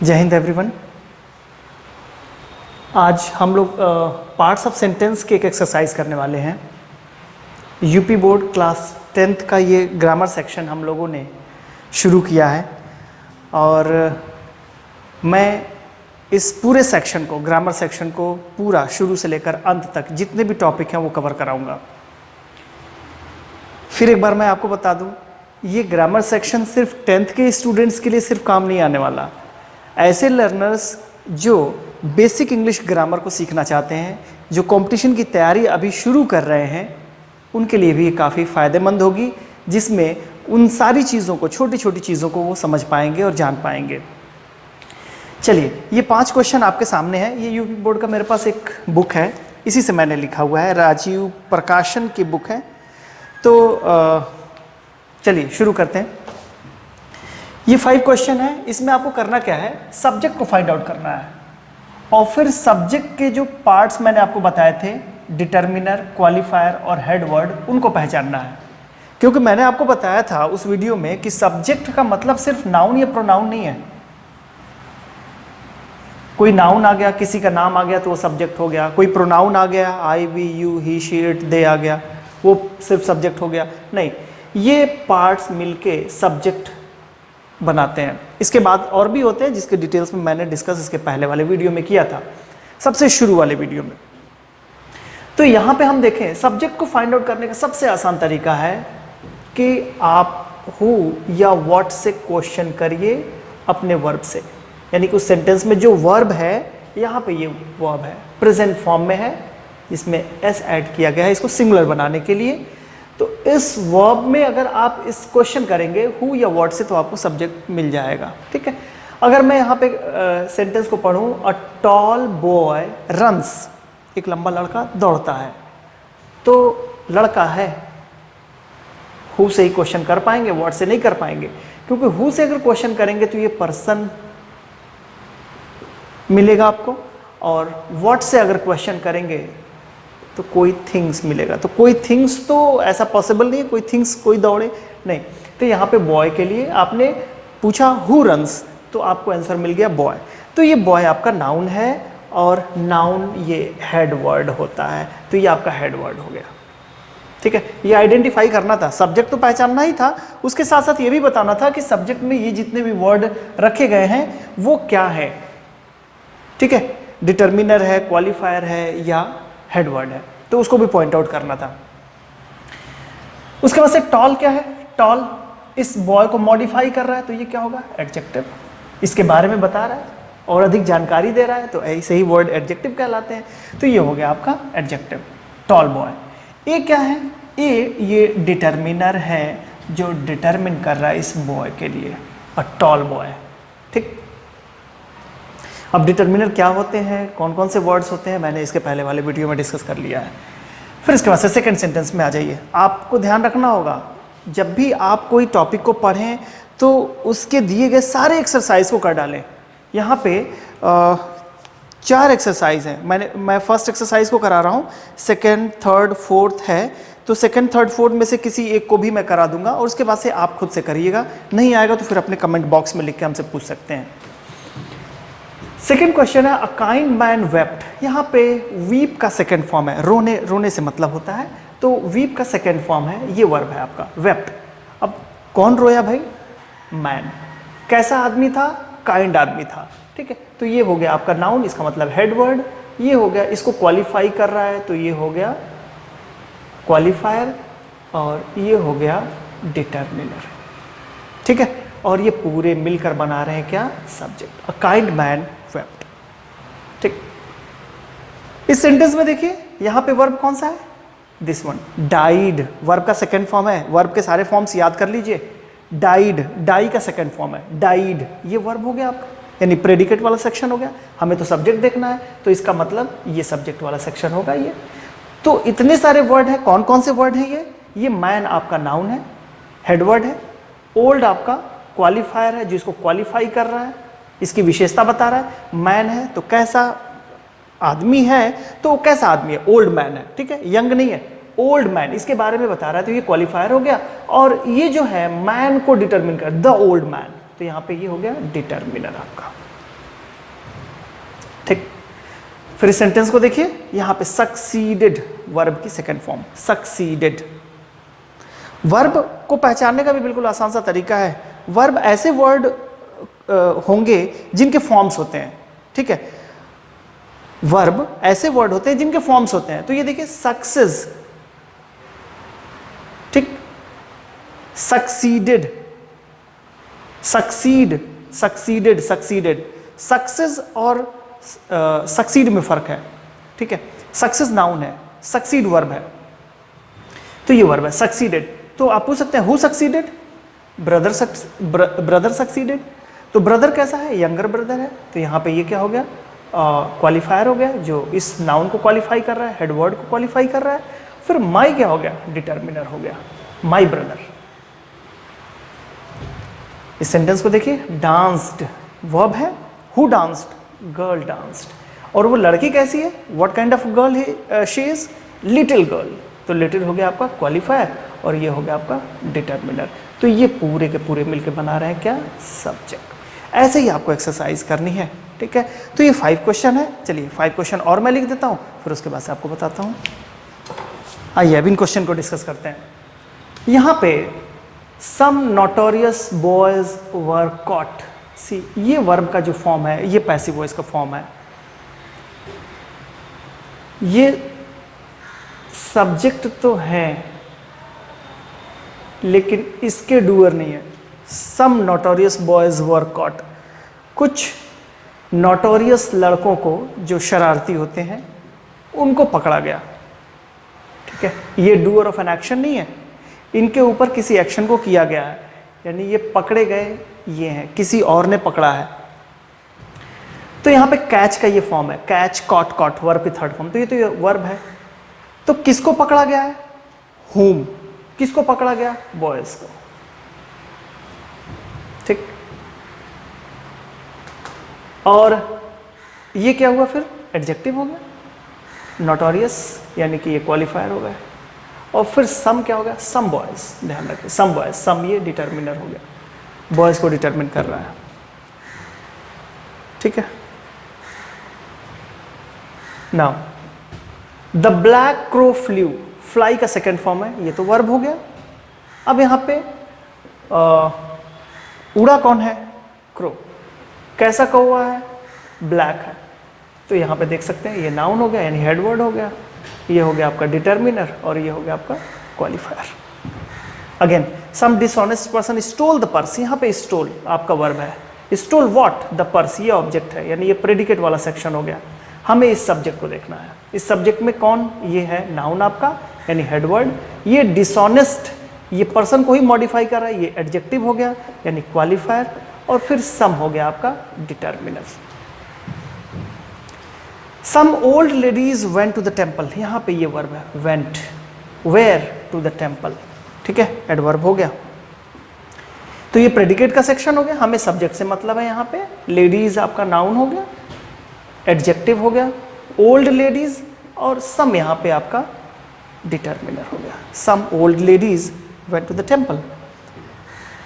जय हिंद एवरीवन। आज हम लोग पार्ट्स ऑफ सेंटेंस के एक एक्सरसाइज करने वाले हैं। यूपी बोर्ड क्लास 10th का ये ग्रामर सेक्शन हम लोगों ने शुरू किया है और मैं इस पूरे सेक्शन को, ग्रामर सेक्शन को पूरा शुरू से लेकर अंत तक जितने भी टॉपिक हैं वो कवर कराऊंगा। फिर एक बार मैं आपको बता दूं, ये ग्रामर सेक्शन सिर्फ 10th के स्टूडेंट्स के लिए सिर्फ काम नहीं आने वाला। ऐसे लर्नर्स जो बेसिक इंग्लिश ग्रामर को सीखना चाहते हैं, जो कंपटीशन की तैयारी अभी शुरू कर रहे हैं, उनके लिए भी काफ़ी फ़ायदेमंद होगी, जिसमें उन सारी चीज़ों को, छोटी छोटी चीज़ों को वो समझ पाएंगे और जान पाएंगे। चलिए, ये 5 क्वेश्चन आपके सामने हैं। ये यूपी बोर्ड का मेरे पास एक बुक है, इसी से मैंने लिखा हुआ है, राजीव प्रकाशन की बुक है। तो चलिए शुरू करते हैं। ये 5 क्वेश्चन है। इसमें आपको करना क्या है, सब्जेक्ट को फाइंड आउट करना है और फिर सब्जेक्ट के जो पार्ट्स मैंने आपको बताए थे, डिटर्मिनर, क्वालिफायर और हेड वर्ड, उनको पहचानना है। क्योंकि मैंने आपको बताया था उस वीडियो में कि सब्जेक्ट का मतलब सिर्फ नाउन या प्रोनाउन नहीं है। कोई नाउन आ गया, किसी का नाम आ गया तो वो सब्जेक्ट हो गया। कोई प्रोनाउन आ गया, I, we, you, he, she, it, they आ गया, वो सिर्फ सब्जेक्ट हो गया। नहीं, ये पार्ट्स मिलके सब्जेक्ट बनाते हैं। इसके बाद और भी होते हैं जिसके डिटेल्स में मैंने डिस्कस इसके पहले वाले वीडियो में किया था, सबसे शुरू वाले वीडियो में। तो यहाँ पे हम देखें, सब्जेक्ट को फाइंड आउट करने का सबसे आसान तरीका है कि आप हु या व्हाट से क्वेश्चन करिए अपने वर्ब से। यानी कि उस सेंटेंस में जो वर्ब है, यहाँ पे ये वर्ब है, प्रेजेंट फॉर्म में है, जिसमें एस ऐड किया गया है इसको सिंगुलर बनाने के लिए। तो इस वर्ब में अगर आप इस क्वेश्चन करेंगे हु या व्हाट से, तो आपको सब्जेक्ट मिल जाएगा। ठीक है। अगर मैं यहाँ पे सेंटेंस को पढ़ूँ, अ टॉल बॉय रन्स, एक लंबा लड़का दौड़ता है, तो लड़का है, हु से ही क्वेश्चन कर पाएंगे, व्हाट से नहीं कर पाएंगे। क्योंकि हु से अगर क्वेश्चन करेंगे तो ये पर्सन मिलेगा आपको, और व्हाट से अगर क्वेश्चन करेंगे तो कोई थिंग्स मिलेगा। तो कोई थिंग्स तो ऐसा पॉसिबल नहीं है, कोई थिंग्स कोई दौड़े नहीं। तो यहाँ पे बॉय के लिए आपने पूछा हु रन्स, तो आपको आंसर मिल गया बॉय। तो ये बॉय आपका नाउन है और नाउन ये हेड वर्ड होता है, तो ये आपका हेड वर्ड हो गया। ठीक है, ये आइडेंटिफाई करना था, सब्जेक्ट तो पहचानना ही था, उसके साथ साथ ये भी बताना था कि सब्जेक्ट में ये जितने भी वर्ड रखे गए हैं वो क्या है। ठीक है, डिटर्मिनर है, क्वालिफायर है या हेड वर्ड है, तो उसको भी पॉइंट आउट करना था। उसके बाद से टॉल क्या है, टॉल इस बॉय को मॉडिफाई कर रहा है, तो ये क्या होगा, एडजेक्टिव। इसके बारे में बता रहा है और अधिक जानकारी दे रहा है, तो ऐसे ही वर्ड एडजेक्टिव कहलाते हैं। तो ये हो गया आपका एडजेक्टिव, टॉल बॉय। ए क्या है, ए ये डिटर्मिनर है जो डिटर्मिन कर रहा है इस बॉय के लिए, और टॉल बॉय। ठीक, अब डिटर्मिनर क्या होते हैं, कौन कौन से वर्ड्स होते हैं, मैंने इसके पहले वाले वीडियो में डिस्कस कर लिया है। फिर इसके बाद से सेकंड सेंटेंस में आ जाइए। आपको ध्यान रखना होगा, जब भी आप कोई टॉपिक को पढ़ें तो उसके दिए गए सारे एक्सरसाइज को कर डालें। यहाँ पे 4 एक्सरसाइज हैं। मैं फर्स्ट एक्सरसाइज को करा रहा हूँ, सेकेंड, थर्ड, फोर्थ है, तो सेकेंड, थर्ड, फोर्थ में से किसी एक को भी मैं करा दूंगा, और उसके बाद से आप खुद से करिएगा। नहीं आएगा तो फिर अपने कमेंट बॉक्स में लिख के हमसे पूछ सकते हैं। सेकेंड क्वेश्चन है, अ काइंड मैन वेप्ट। यहाँ पे वीप का सेकेंड फॉर्म है, रोने, रोने से मतलब होता है, तो वीप का सेकेंड फॉर्म है, ये वर्ब है आपका वेप्ट। अब कौन रोया भाई, मैन। कैसा आदमी था, काइंड आदमी था। ठीक है, तो ये हो गया आपका नाउन, इसका मतलब हेड वर्ड। ये हो गया, इसको क्वालिफाई कर रहा है, तो ये हो गया क्वालिफायर, और ये हो गया डिटर्मिनर। ठीक है, और ये पूरे मिलकर बना रहे हैं क्या, subject, a kind man wept. ठीक, इस सेंटेंस में देखिए यहाँ पे वर्ब कौन सा है, दिस वन, डाइड। वर्ब का सेकंड फॉर्म है, वर्ब के सारे फॉर्म्स याद कर लीजिए। डाइड, डाई का सेकंड फॉर्म है, डाइड, ये वर्ब हो गया आपका, यानी प्रेडिकेट वाला सेक्शन हो गया। हमें तो सब्जेक्ट देखना है, तो इसका मतलब ये सब्जेक्ट वाला सेक्शन होगा ये। तो इतने सारे वर्ड है, कौन कौन से वर्ड है ये मैन आपका नाउन है, हेड वर्ड है। ओल्ड आपका क्वालिफायर है, जिसको क्वालिफाई कर रहा है, इसकी विशेषता बता रहा है। मैन है तो कैसा आदमी है, तो कैसा आदमी है, ओल्ड मैन है। ठीक है, यंग नहीं है, ओल्ड मैन, इसके बारे में बता रहा है, तो ये क्वालिफायर हो गया। और ये जो है मैन को डिटरमिन कर, द ओल्ड मैन, तो यहाँ पे ये हो गया डिटर्मिनर आपका। ठीक। फिर इस सेंटेंस को देखिए, यहाँ पे सक्सीडेड वर्ब की सेकेंड फॉर्म, सक्सीडेड। वर्ब को पहचानने का भी बिल्कुल आसान सा तरीका है। वर्ब ऐसे वर्ड होंगे जिनके फॉर्म्स होते हैं, ठीक है। वर्ब ऐसे वर्ड होते हैं जिनके फॉर्म्स होते हैं। तो ये देखिए सक्सेस, ठीक, succeeded, succeed, succeeded, succeeded. Success और सक्सीड में फर्क है, ठीक है। सक्सेस नाउन है, सक्सीड वर्ब है। तो ये वर्ब है सक्सीडेड। तो आप पूछ सकते हैं हु सक्सीडेड, ब्रदर सक्सीडेड। तो ब्रदर कैसा है, यंगर ब्रदर है। तो यहाँ पे ये क्या हो गया, क्वालिफायर हो गया जो इस नाउन को क्वालिफाई कर रहा है, हेड वर्ड को क्वालिफाई कर रहा है। फिर माई क्या हो गया, डिटर्मिनर हो गया, माई ब्रदर। इस सेंटेंस को देखिए, डांस्ड वर्ब है, हु डांस्ड, गर्ल डांस्ड। और वो लड़की कैसी है, what kind of girl she is, little girl. तो लिटिल हो गया आपका क्वालिफायर और ये हो गया आपका डिटर्मिनर। तो ये पूरे के पूरे मिलकर बना रहे हैं क्या, सब्जेक्ट। ऐसे ही आपको एक्सरसाइज करनी है, ठीक है। तो ये 5 क्वेश्चन है। चलिए 5 क्वेश्चन और मैं लिख देता हूँ, फिर उसके बाद से आपको बताता हूँ। आइए अब इन क्वेश्चन को डिस्कस करते हैं। यहाँ पे सम नोटोरियस बॉयज वर कॉट। सी, ये वर्ब का जो फॉर्म है, ये पैसिव वॉइस का फॉर्म है। ये सब्जेक्ट तो है लेकिन इसके डूअर नहीं है। सम नोटोरियस बॉयज वर कॉट, कुछ नोटोरियस लड़कों को जो शरारती होते हैं उनको पकड़ा गया, ठीक है। ये डूअर ऑफ एन एक्शन नहीं है, इनके ऊपर किसी एक्शन को किया गया है, यानी ये पकड़े गए, ये हैं, किसी और ने पकड़ा है। तो यहाँ पे कैच का ये फॉर्म है, कैच, कॉट, कॉट, वर्ब की थर्ड फॉर्म। तो ये वर्ब है। तो किसको पकड़ा गया है, whom, किसको पकड़ा गया, बॉयज को, ठीक। और ये क्या हुआ, फिर एडजेक्टिव हो गया, नोटोरियस, यानी कि ये क्वालिफायर हो गया। और फिर सम क्या हो गया, सम बॉयज, ध्यान रखिए, सम बॉयज, सम ये डिटर्मिनर हो गया, बॉयज को डिटरमिन कर रहा है, ठीक है। Now the black crow flew, fly का सेकेंड फॉर्म है, ये तो वर्ब हो गया। अब यहाँ पे उड़ा कौन है, क्रो। कैसा कौवा है, ब्लैक है। तो यहाँ पे देख सकते हैं ये नाउन हो गया, यानी हेड वर्ड हो गया। ये हो गया आपका डिटर्मिनर और ये हो गया आपका qualifier. Again some dishonest person stole the purse, यहाँ पे स्टोल आपका वर्ब है। स्टोल व्हाट, द पर्स, ये ऑब्जेक्ट है, यानी ये प्रेडिकेट वाला सेक्शन हो गया। हमें इस सब्जेक्ट को देखना है। इस सब्जेक्ट में कौन, ये है नाउन आपका, यानी हेड वर्ड। ये डिसऑनेस्ट, ये पर्सन को ही मॉडिफाई कर रहा है, ये एडजेक्टिव हो गया, यानी क्वालिफायर। और फिर सम हो गया आपका determiner. Some old ladies went to the temple, यहाँ पे ये वर्ब है, went, where to the temple, ठीक है, एडवर्ब हो गया। तो ये प्रेडिकेट का सेक्शन हो गया, हमें सब्जेक्ट से मतलब है। यहाँ पे लेडीज आपका नाउन हो गया, एडजेक्टिव हो गया, ओल्ड लेडीज, और सम यहाँ पे आपका डिटर्मिनर हो गया। Some old ladies went to the temple.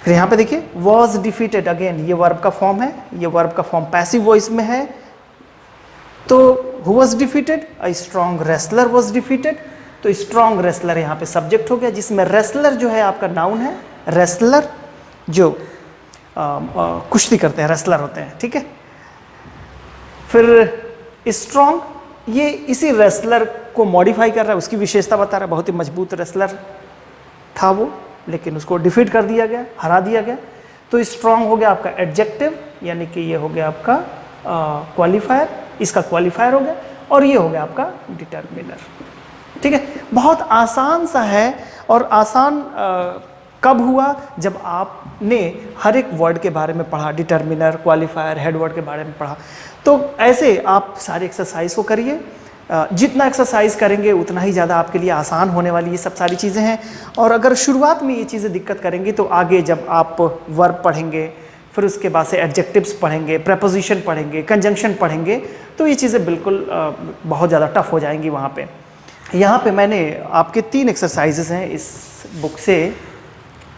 फिर यहाँ पे देखिए वॉज डिफीटेड, अगेन ये वर्ब का फॉर्म है, ये वर्ब का फॉर्म पैसिव वॉइस में है। तो who was defeated, a strong wrestler was defeated. तो स्ट्रॉन्ग रेसलर यहाँ पे सब्जेक्ट हो गया, जिसमें रेसलर जो है आपका नाउन है, रेसलर जो कुश्ती करते हैं, रेसलर होते हैं, ठीक है। फिर स्ट्रॉन्ग, ये इसी रेसलर को मॉडिफाई कर रहा है, उसकी विशेषता बता रहा है। बहुत ही मजबूत रेसलर था वो, लेकिन उसको डिफीट कर दिया गया, हरा दिया गया। तो स्ट्रॉन्ग हो गया आपका एडजेक्टिव, यानी कि ये हो गया आपका क्वालिफायर, इसका क्वालिफायर हो गया। और ये हो गया आपका डिटर्मिनर, ठीक है। बहुत आसान सा है। और आसान कब हुआ, जब आपने हर एक वर्ड के बारे में पढ़ा, डिटर्मिनर, क्वालिफायर, हेड वर्ड के बारे में पढ़ा। तो ऐसे आप सारी एक्सरसाइज को करिए। जितना एक्सरसाइज करेंगे उतना ही ज़्यादा आपके लिए आसान होने वाली ये सब सारी चीज़ें हैं। और अगर शुरुआत में ये चीज़ें दिक्कत करेंगी तो आगे जब आप वर्ब पढ़ेंगे, फिर उसके बाद से एडजेक्टिव्स पढ़ेंगे, प्रेपोजिशन पढ़ेंगे, कंजंक्शन पढ़ेंगे, तो ये चीज़ें बिल्कुल बहुत ज़्यादा टफ हो जाएंगी वहाँ पे। यहाँ पे मैंने आपके 3 एक्सरसाइजेस हैं इस बुक से,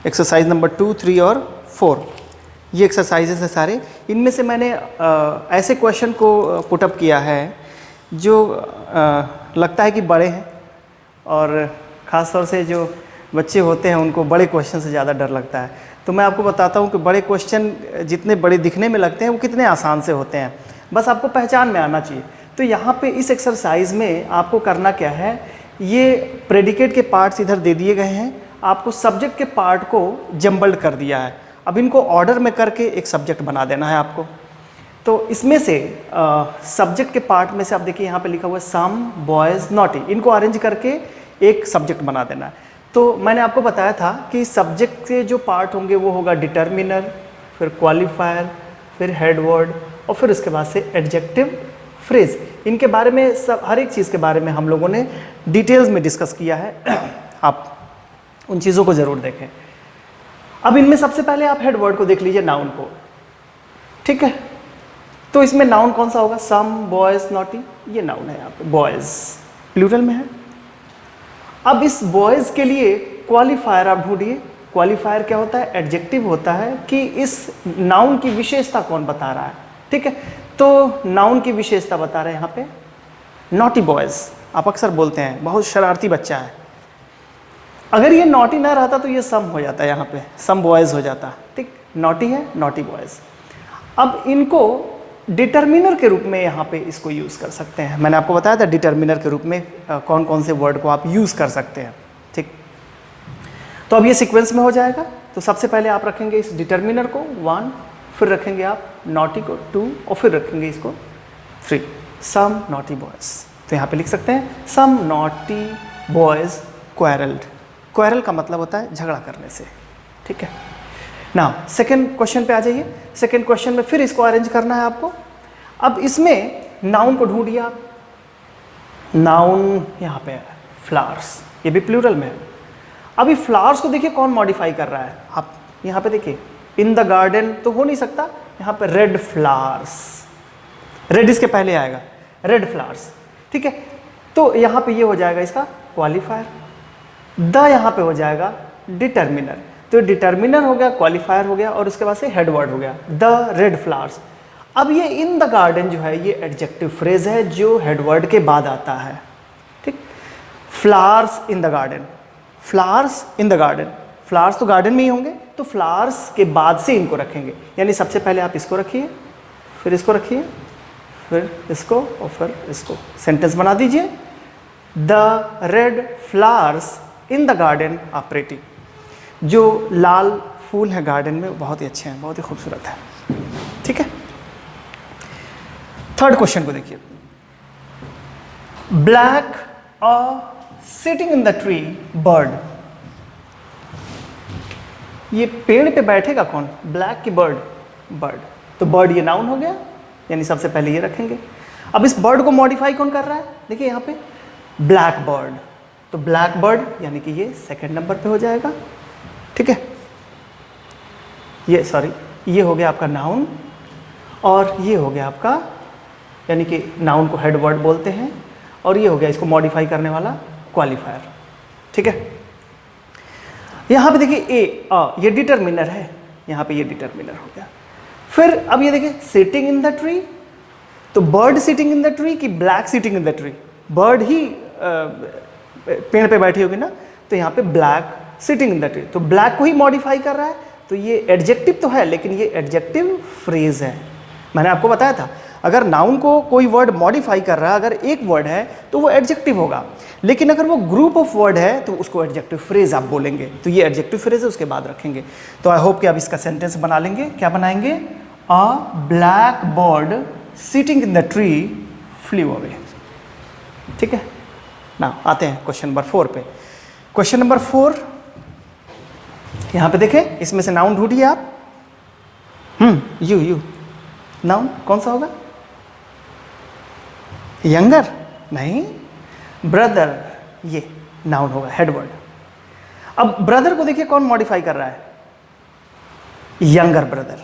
एक्सरसाइज नंबर 2, 3 और 4। ये एक्सरसाइजेस हैं सारे। इनमें से मैंने ऐसे क्वेश्चन को पुटअप किया है जो लगता है कि बड़े हैं, और ख़ास तौर से जो बच्चे होते हैं उनको बड़े क्वेश्चन से ज़्यादा डर लगता है। तो मैं आपको बताता हूँ कि बड़े क्वेश्चन जितने बड़े दिखने में लगते हैं वो कितने आसान से होते हैं, बस आपको पहचान में आना चाहिए। तो यहाँ पे इस एक्सरसाइज में आपको करना क्या है, ये प्रेडिकेट के पार्ट्स इधर दे दिए गए हैं, आपको सब्जेक्ट के पार्ट को जम्बल्ड कर दिया है। अब इनको ऑर्डर में करके एक सब्जेक्ट बना देना है आपको। तो इसमें से सब्जेक्ट के पार्ट में से आप देखिए यहाँ पे लिखा हुआ है सम बॉयज़ नॉटी, इनको अरेंज करके एक सब्जेक्ट बना देना है। तो मैंने आपको बताया था कि सब्जेक्ट के जो पार्ट होंगे वो होगा डिटर्मिनर, फिर क्वालिफायर, फिर हेड वर्ड, और फिर उसके बाद से एडजेक्टिव फ्रेज। इनके बारे में सब हर एक चीज़ के बारे में हम लोगों ने डिटेल्स में डिस्कस किया है, आप उन चीज़ों को ज़रूर देखें। अब इनमें सबसे पहले आप हेड वर्ड को देख लीजिए, नाउन को, ठीक है। तो इसमें नाउन कौन सा होगा, सम बॉयज़ नॉटी, ये नाउन है यहाँ पे, बॉयज़ प्लूरल में है। अब इस बॉयज़ के लिए क्वालिफायर आप ढूंढिए। क्वालिफायर क्या होता है, एडजेक्टिव होता है कि इस नाउन की विशेषता कौन बता रहा है, ठीक है। तो नाउन की विशेषता बता रहे हैं यहाँ पे नॉटी बॉयज़। आप अक्सर बोलते हैं बहुत शरारती बच्चा है, अगर ये नॉटी ना रहता तो ये सम हो जाता है, यहाँ पे सम बॉयज़ हो जाता, ठीक। नॉटी है, नॉटी बॉयज़। अब इनको डिटर्मिनर के रूप में यहाँ पे इसको यूज़ कर सकते हैं। मैंने आपको बताया था डिटर्मिनर के रूप में कौन कौन से वर्ड को आप यूज़ कर सकते हैं, ठीक। तो अब ये सीक्वेंस में हो जाएगा। तो सबसे पहले आप रखेंगे इस डिटर्मिनर को 1, फिर रखेंगे आप नॉटी को 2, और फिर रखेंगे इसको 3, सम नॉटी बॉयज़। तो यहाँ पे लिख सकते हैं सम नॉटी बॉयज़ क्वारल्ड। क्वारल का मतलब होता है झगड़ा करने से, ठीक है ना। सेकेंड क्वेश्चन पे आ जाइए। सेकेंड क्वेश्चन में फिर इसको अरेंज करना है आपको। अब इसमें नाउन को ढूंढिए आप। नाउन यहाँ पे है फ्लावर्स, ये भी प्लूरल में है। अभी फ्लावर्स को देखिए कौन मॉडिफाई कर रहा है, आप यहाँ पे देखिए इन द गार्डन तो हो नहीं सकता, यहाँ पे रेड फ्लावर्स, रेड इसके पहले आएगा, रेड फ्लावर्स, ठीक है। तो यहाँ पे ये हो जाएगा इसका क्वालिफायर। द यहाँ पे हो जाएगा डिटर्मिनर, तो डिटर्मिनर हो गया, क्वालिफायर हो गया, और उसके बाद से हेड वर्ड हो गया द रेड फ्लावर्स। अब ये इन द गार्डन जो है ये एडजेक्टिव फ्रेज है जो हेड वर्ड के बाद आता है, ठीक। Flowers in the garden, flowers in the garden, flowers तो गार्डन में ही होंगे, तो फ्लावर्स के बाद से इनको रखेंगे। यानी सबसे पहले आप इसको रखिए, फिर इसको रखिए, फिर इसको, और फिर इसको। सेंटेंस बना दीजिए, the red flowers in the garden are pretty. जो लाल फूल है गार्डन में बहुत ही अच्छे हैं, बहुत ही खूबसूरत है, ठीक है। थर्ड क्वेश्चन को देखिए। Black sitting in the tree bird, ये पेड़ पे बैठेगा कौन, ब्लैक की बर्ड, बर्ड। तो बर्ड ये नाउन हो गया, यानी सबसे पहले ये रखेंगे। अब इस बर्ड को मॉडिफाई कौन कर रहा है, देखिए यहाँ पे ब्लैक बर्ड, तो ब्लैक बर्ड यानी कि ये सेकंड नंबर पे हो जाएगा, ठीक है। ये सॉरी, ये हो गया आपका नाउन, और ये हो गया आपका, यानी कि नाउन को हेड वर्ड बोलते हैं, और ये हो गया इसको मॉडिफाई करने वाला क्वालिफायर, ठीक है। यहाँ पे देखिए ये डिटर्मिनर है, यहाँ पे ये डिटर्मिनर हो गया। फिर अब ये देखिए सिटिंग इन द ट्री, तो bird sitting in the tree कि black sitting in the tree, bird ही पेड़ पे बैठी होगी ना, तो यहाँ पे black sitting in the tree, तो ब्लैक को ही मॉडिफाई कर रहा है। तो ये एडजेक्टिव तो है, लेकिन ये एडजेक्टिव फ्रेज है। मैंने आपको बताया था अगर नाउन को कोई वर्ड मॉडिफाई कर रहा है, अगर एक वर्ड है तो वो एडजेक्टिव होगा, लेकिन अगर वो ग्रुप ऑफ वर्ड है तो उसको एडजेक्टिव फ्रेज आप बोलेंगे। तो ये एडजेक्टिव फ्रेज है, उसके बाद रखेंगे। तो आई होप कि आप इसका सेंटेंस बना लेंगे। क्या बनाएंगे, अ black bird sitting in the tree flu away, ठीक है ना। आते हैं क्वेश्चन नंबर 4 पे। क्वेश्चन नंबर 4 यहाँ पे देखें, इसमें से नाउन ढूंढिए आप। यू नाउन कौन सा होगा, यंगर नहीं, ब्रदर, ये नाउन होगा हेड वर्ड। अब ब्रदर को देखिए कौन मॉडिफाई कर रहा है, यंगर ब्रदर,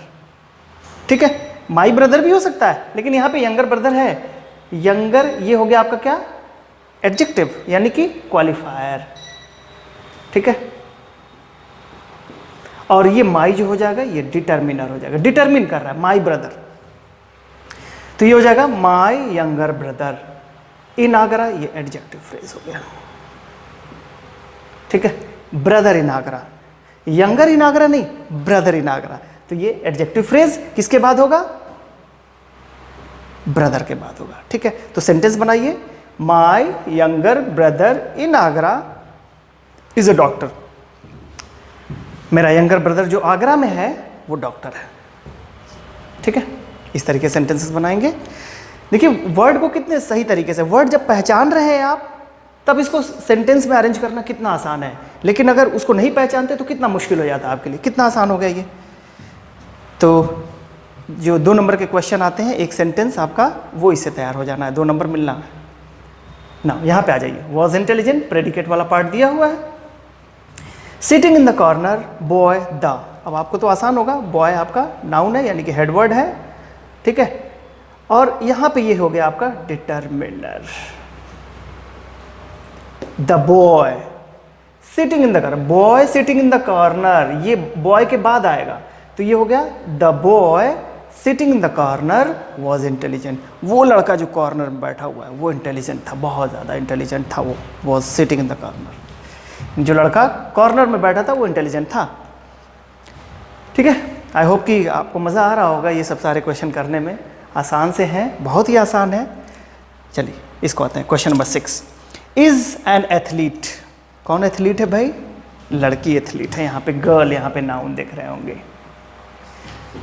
ठीक है। माई ब्रदर भी हो सकता है, लेकिन यहाँ पे यंगर ब्रदर है। यंगर ये हो गया आपका क्या, एडजेक्टिव यानी कि क्वालिफायर, ठीक है। और ये माई जो हो जाएगा ये डिटर्मिनर हो जाएगा, डिटर्मिन कर रहा है माई ब्रदर, तो ये हो जाएगा my younger brother in Agra, ये एडजेक्टिव फ्रेज हो गया। ठीक है, ब्रदर इन आगरा, यंगर इन आगरा नहीं, ब्रदर इन आगरा, तो ये एडजेक्टिव फ्रेज किसके बाद होगा? ब्रदर के बाद होगा। ठीक है, तो सेंटेंस बनाइए, my younger brother in Agra is a doctor. मेरा यंगर ब्रदर जो आगरा में है वो डॉक्टर है। ठीक है, इस तरीके से सेंटेंसेस बनाएंगे। देखिए वर्ड को कितने सही तरीके से, वर्ड जब पहचान रहे हैं आप तब इसको सेंटेंस में अरेंज करना कितना आसान है, लेकिन अगर उसको नहीं पहचानते तो कितना मुश्किल हो जाता है आपके लिए। कितना आसान हो गया ये। तो जो 2 नंबर के क्वेश्चन आते हैं, एक सेंटेंस आपका वो इससे तैयार हो जाना है, 2 नंबर मिलना है ना। यहाँ पे आ जाइए, वॉज इंटेलिजेंट, प्रेडिकेट वाला पार्ट दिया हुआ है। Sitting in the corner boy the, अब आपको तो आसान होगा, बॉय आपका नाउन है यानी कि हेडवर्ड है। ठीक है, और यहाँ पे ये हो गया आपका determiner, the boy sitting in the corner, boy sitting in the corner, ये बॉय के बाद आएगा, तो ये हो गया the boy sitting in the corner was intelligent, वो लड़का जो कॉर्नर में बैठा हुआ है वो इंटेलिजेंट था, बहुत ज़्यादा इंटेलिजेंट था वो, was sitting in the corner, जो लड़का कॉर्नर में बैठा था वो इंटेलिजेंट था। ठीक है, आई होप कि आपको मज़ा आ रहा होगा ये सब सारे क्वेश्चन करने में, आसान से हैं, बहुत ही आसान है। चलिए इसको आते हैं, question number 6, is an athlete, कौन एथलीट है भाई? लड़की एथलीट है, यहाँ पे गर्ल, यहाँ पे नाउन देख रहे होंगे,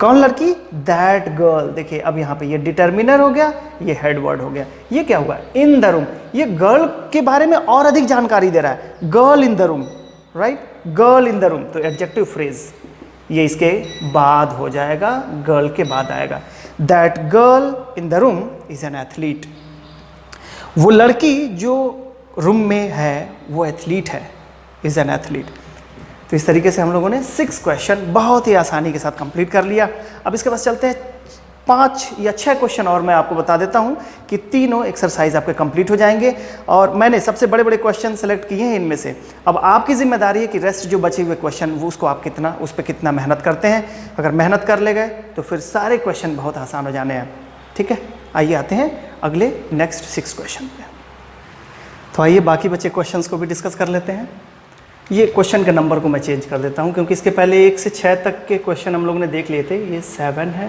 कौन लड़की? That girl. देखिए अब यहाँ पे ये डिटर्मिनर हो गया, ये हेड वर्ड हो गया, ये क्या हुआ? इन द रूम, ये गर्ल के बारे में और अधिक जानकारी दे रहा है, girl in the room, right, girl in the room, तो एडजेक्टिव फ्रेज ये इसके बाद हो जाएगा, गर्ल के बाद आएगा। That girl in the room is an athlete, वो लड़की जो रूम में है वो एथलीट है, इज एन एथलीट। तो इस तरीके से हम लोगों ने 6 क्वेश्चन बहुत ही आसानी के साथ कंप्लीट कर लिया। अब इसके पास चलते हैं 5 या 6 क्वेश्चन और मैं आपको बता देता हूं कि तीनों एक्सरसाइज आपके कंप्लीट हो जाएंगे, और मैंने सबसे बड़े बड़े क्वेश्चन सेलेक्ट किए हैं इनमें से। अब आपकी जिम्मेदारी है कि रेस्ट जो बचे हुए क्वेश्चन वो उसको आप कितना, उस पर कितना मेहनत करते हैं। अगर मेहनत कर ले गए तो फिर सारे क्वेश्चन बहुत आसान हो जाने हैं। ठीक है, आइए आते हैं अगले नेक्स्ट 6 क्वेश्चन पे। तो आइए बाकी बचे क्वेश्चंस को भी डिस्कस कर लेते हैं। ये क्वेश्चन के नंबर को मैं चेंज कर देता हूँ क्योंकि इसके पहले 1 से 6 तक के क्वेश्चन हम लोगों ने देख लिए थे। ये 7 है,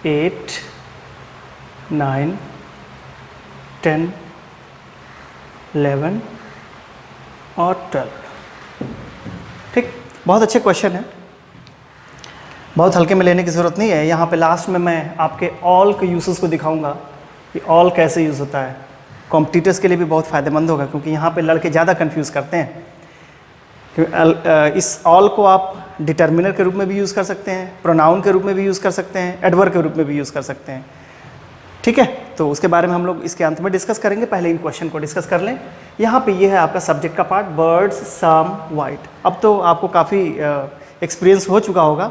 8, 9, 10, 11 और 12। ठीक, बहुत अच्छे क्वेश्चन हैं, बहुत हल्के में लेने की ज़रूरत नहीं है। यहाँ पे लास्ट में मैं आपके ऑल के यूसेस को दिखाऊंगा कि ऑल कैसे यूज़ होता है। कॉम्पिटिटर्स के लिए भी बहुत फ़ायदेमंद होगा क्योंकि यहाँ पे लड़के ज़्यादा कंफ्यूज करते हैं। इस ऑल को आप डिटर्मिनर के रूप में भी यूज़ कर सकते हैं, प्रोनाउन के रूप में भी यूज़ कर सकते हैं, एडवर्ब के रूप में भी यूज़ कर सकते हैं। ठीक है, तो उसके बारे में हम लोग इसके अंत में डिस्कस करेंगे। पहले इन क्वेश्चन को डिस्कस कर लें। यहाँ पे ये है आपका सब्जेक्ट का पार्ट, बर्ड्स सम वाइट। अब तो आपको काफ़ी एक्सपीरियंस हो चुका होगा,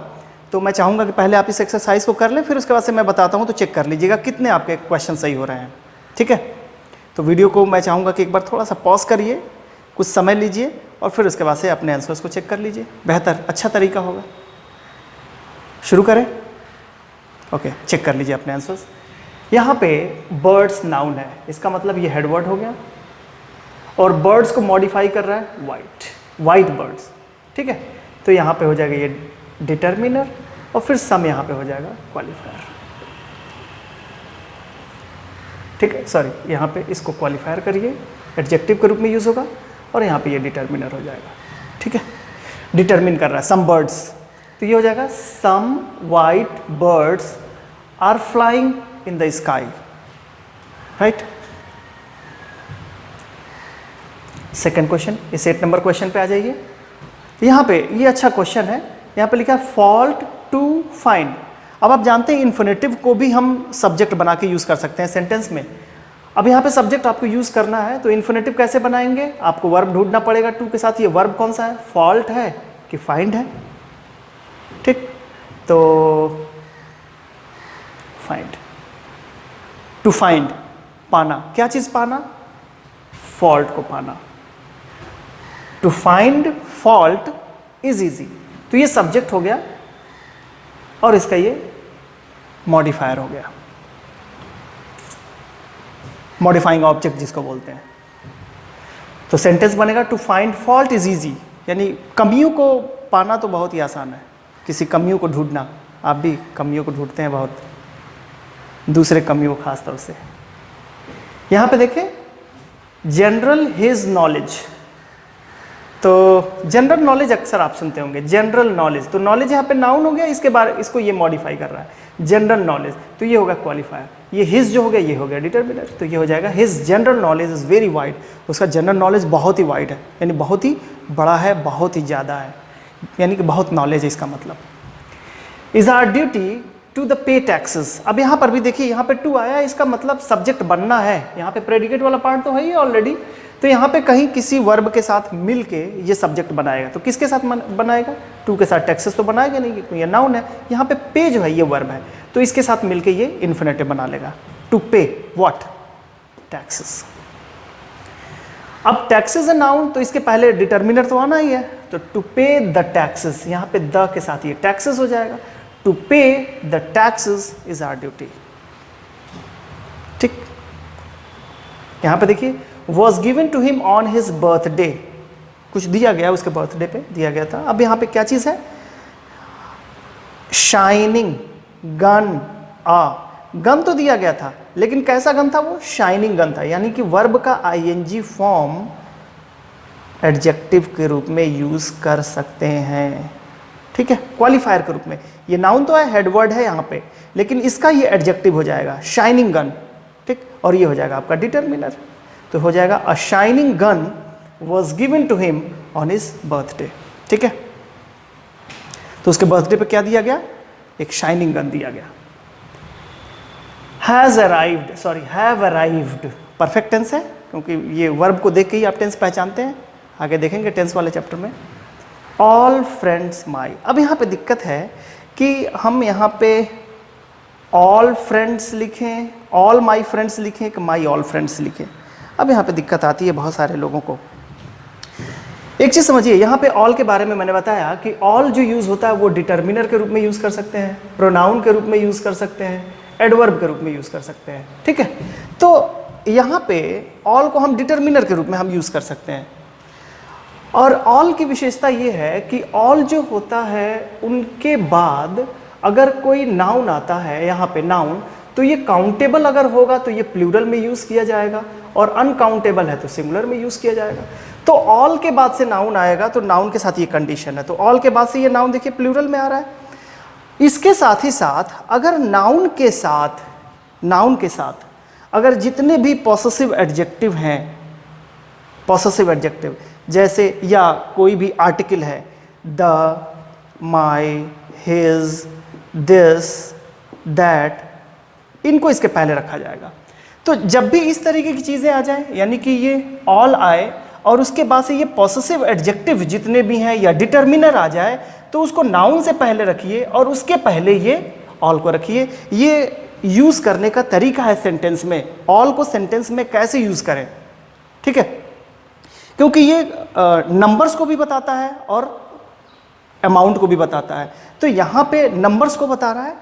तो मैं चाहूँगा कि पहले आप इस एक्सरसाइज को कर लें, फिर उसके बाद से मैं बताता हूँ तो चेक कर लीजिएगा कितने आपके क्वेश्चन सही हो रहे हैं। ठीक है, तो वीडियो को मैं चाहूँगा कि एक बार थोड़ा सा पॉज करिए, कुछ समय लीजिए और फिर उसके बाद से अपने आंसर्स को चेक कर लीजिए, बेहतर अच्छा तरीका होगा। शुरू करें? ओके, चेक कर लीजिए अपने आंसर्स। यहाँ पे बर्ड्स नाउन है, इसका मतलब ये हेडवर्ड हो गया, और बर्ड्स को मॉडिफाई कर रहा है वाइट, वाइट बर्ड्स। ठीक है, तो यहाँ पे हो जाएगा ये डिटर्मिनर और फिर सम यहाँ पे हो जाएगा क्वालिफायर। ठीक है, सॉरी, यहाँ पे इसको क्वालिफायर करिए, एडजेक्टिव के रूप में यूज़ होगा, और यहाँ पे ये डिटर्मिनर हो जाएगा। ठीक है, डिटर्मिन कर रहा है सम बर्ड्स, तो ये हो जाएगा some white birds are flying in the sky, right. Second question, इस 8 नंबर क्वेश्चन पे आ जाइए। यहाँ पे ये अच्छा क्वेश्चन है, यहाँ पे लिखा है फॉल्ट टू फाइंड। अब आप जानते हैं इन्फिनेटिव को भी हम सब्जेक्ट बना के यूज़ कर सकते हैं सेंटेंस में। अब यहाँ पे सब्जेक्ट आपको यूज़ करना है, तो इन्फिनेटिव कैसे बनाएंगे? आपको वर्ब ढूंढना पड़ेगा टू के साथ। ये वर्ब कौन सा है? फॉल्ट है कि फाइंड है? ठीक, तो फाइंड, टू फाइंड, पाना, क्या चीज़ पाना? फॉल्ट को पाना। To find fault is easy, तो ये सब्जेक्ट हो गया और इसका ये मॉडिफायर हो गया, मॉडिफाइंग ऑब्जेक्ट जिसको बोलते हैं। तो सेंटेंस बनेगा to find fault is easy, यानी कमियों को पाना तो बहुत ही आसान है, किसी कमियों को ढूंढना। आप भी कमियों को ढूंढते हैं बहुत, दूसरे कमियों को खास तौर से। यहाँ पे देखें जनरल हिज नॉलेज, तो जनरल नॉलेज अक्सर आप सुनते होंगे, जनरल नॉलेज, तो नॉलेज यहाँ पे नाउन हो गया, इसके बारे इसको ये मॉडिफाई कर रहा है जनरल नॉलेज, तो ये होगा क्वालिफायर। ये हिज जो हो गया ये हो गया डिटरमिनर, तो ये हो जाएगा his general knowledge is very wide, उसका जनरल नॉलेज बहुत ही वाइड है, यानी बहुत ही बड़ा है, बहुत ही ज़्यादा है, यानी कि बहुत नॉलेज है इसका मतलब। Is our duty to the pay taxes. अब यहाँ पर भी देखिए, यहाँ पे टू आया, इसका मतलब सब्जेक्ट बनना है, यहाँ पे प्रेडिकेट वाला पार्ट तो है ही ऑलरेडी, तो यहाँ पे कहीं किसी वर्ब के साथ मिल के ये सब्जेक्ट बनाएगा, तो किसके साथ बनाएगा, टू के साथ टैक्सेस तो बनाएगा नहीं क्योंकि ये नाउन है। यहाँ पे पे जो है ये वर्ब है, तो इसके साथ मिलके ये इन्फिनेटिव बना लेगा, टू पे व्हाट, टैक्सेस। अब टैक्सेस है नाउन, तो इसके पहले डिटर्मिनर तो आना ही है, तो टू पे द टैक्सेस, यहाँ पे द के साथ ये टैक्सेस हो जाएगा, to pay the taxes is our duty. ठीक, यहाँ पे देखिए was given to him on his birthday, कुछ दिया गया उसके बर्थडे पे दिया गया था। अब यहाँ पे क्या चीज़ है, शाइनिंग गन, गन तो दिया गया था, लेकिन कैसा गन था वो, शाइनिंग गन था, यानी कि वर्ब का आईएनजी फॉर्म एडजेक्टिव के रूप में यूज़ कर सकते हैं। ठीक है, क्वालिफायर के रूप में। ये नाउन तो है, हेड वर्ड है यहाँ पे, लेकिन इसका ये एडजेक्टिव हो जाएगा शाइनिंग गन। ठीक, और ये हो जाएगा आपका डिटरमिनर, तो हो जाएगा a shining gun was given to him on his birthday. ठीक है, तो उसके बर्थडे पे क्या दिया गया, एक शाइनिंग गन दिया गया। Has arrived, sorry have arrived perfect tense है, क्योंकि ये वर्ब को देख के ही आप टेंस पहचानते हैं, आगे देखेंगे टेंस वाले चैप्टर में। ऑल फ्रेंड्स माई, अब यहाँ पे दिक्कत है कि हम यहाँ पे ऑल फ्रेंड्स लिखें, ऑल माई फ्रेंड्स लिखें कि माई ऑल फ्रेंड्स लिखें। अब यहाँ पे दिक्कत आती है बहुत सारे लोगों को। एक चीज़ समझिए, यहाँ पे ऑल के बारे में मैंने बताया कि ऑल जो यूज़ होता है वो डिटर्मिनर के रूप में यूज़ कर सकते हैं, प्रोनाउन के रूप में यूज़ कर सकते हैं, एडवर्ब के रूप में यूज़ कर सकते हैं। ठीक है, तो यहाँ पे ऑल को हम डिटर्मिनर के रूप में हम यूज़ कर सकते हैं। और ऑल की विशेषता ये है कि ऑल जो होता है उनके बाद अगर कोई नाउन आता है, यहाँ पे नाउन, तो ये काउंटेबल अगर होगा तो ये प्लूरल में यूज़ किया जाएगा, और अनकाउंटेबल है तो सिंगुलर में यूज़ किया जाएगा। तो ऑल के बाद से नाउन आएगा, तो नाउन के साथ ये कंडीशन है, तो ऑल के बाद से ये नाउन देखिए प्लूरल में आ रहा है। इसके साथ ही साथ अगर नाउन के साथ अगर जितने भी पॉसेसिव एडजेक्टिव हैं, पॉसेसिव एडजेक्टिव जैसे, या कोई भी आर्टिकल है, the, my, his, this, that, इनको इसके पहले रखा जाएगा। तो जब भी इस तरीके की चीज़ें आ जाएं, यानी कि ये ऑल आए और उसके बाद से ये पॉसेसिव एडजेक्टिव जितने भी हैं या डिटर्मिनर आ जाए, तो उसको नाउन से पहले रखिए और उसके पहले ये ऑल को रखिए। ये यूज़ करने का तरीका है सेंटेंस में, ऑल को सेंटेंस में कैसे यूज़ करें। ठीक है, क्योंकि ये नंबर्स को भी बताता है और अमाउंट को भी बताता है। तो यहाँ पे नंबर्स को बता रहा है,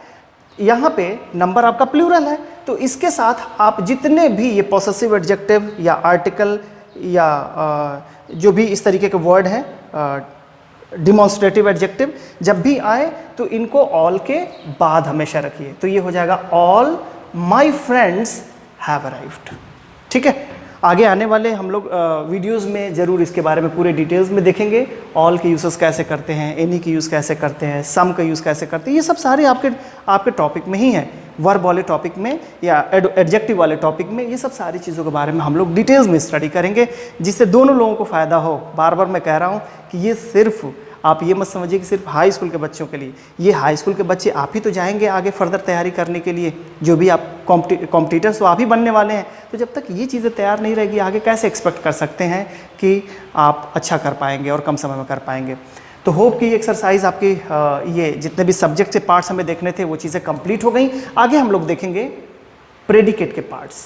यहाँ पे नंबर आपका प्लूरल है, तो इसके साथ आप जितने भी ये पॉसेसिव एडजेक्टिव या आर्टिकल या जो भी इस तरीके के वर्ड हैं, डिमॉन्स्ट्रेटिव एडजेक्टिव, जब भी आए तो इनको ऑल के बाद हमेशा रखिए। तो ये हो जाएगा all my friends have arrived. ठीक है, आगे आने वाले हम लोग वीडियोज़ में ज़रूर इसके बारे में पूरे डिटेल्स में देखेंगे, ऑल के यूज़ेस कैसे करते हैं, एनी के यूज़ कैसे करते हैं, सम का यूज़ कैसे करते हैं, ये सब सारे आपके टॉपिक में ही हैं। वर्ब वाले टॉपिक में या एडजेक्टिव वाले टॉपिक में ये सब सारी चीज़ों के बारे में हम लोग डिटेल्स में स्टडी करेंगे, जिससे दोनों लोगों को फ़ायदा हो। बार बार मैं कह रहा हूँ कि ये सिर्फ, आप ये मत समझिए कि सिर्फ हाई स्कूल के बच्चों के लिए, ये हाई स्कूल के बच्चे आप ही तो जाएंगे आगे फर्दर तैयारी करने के लिए, जो भी आप कॉम्पिटिटर्स तो आप ही बनने वाले हैं। तो जब तक ये चीज़ें तैयार नहीं रहेगी, आगे कैसे एक्सपेक्ट कर सकते हैं कि आप अच्छा कर पाएंगे और कम समय में कर पाएंगे। तो होप कि ये एक्सरसाइज आपकी ये जितने भी सब्जेक्ट के पार्ट्स हमें देखने थे वो चीज़ें कंप्लीट हो गई। आगे हम लोग देखेंगे प्रेडिकेट के पार्ट्स।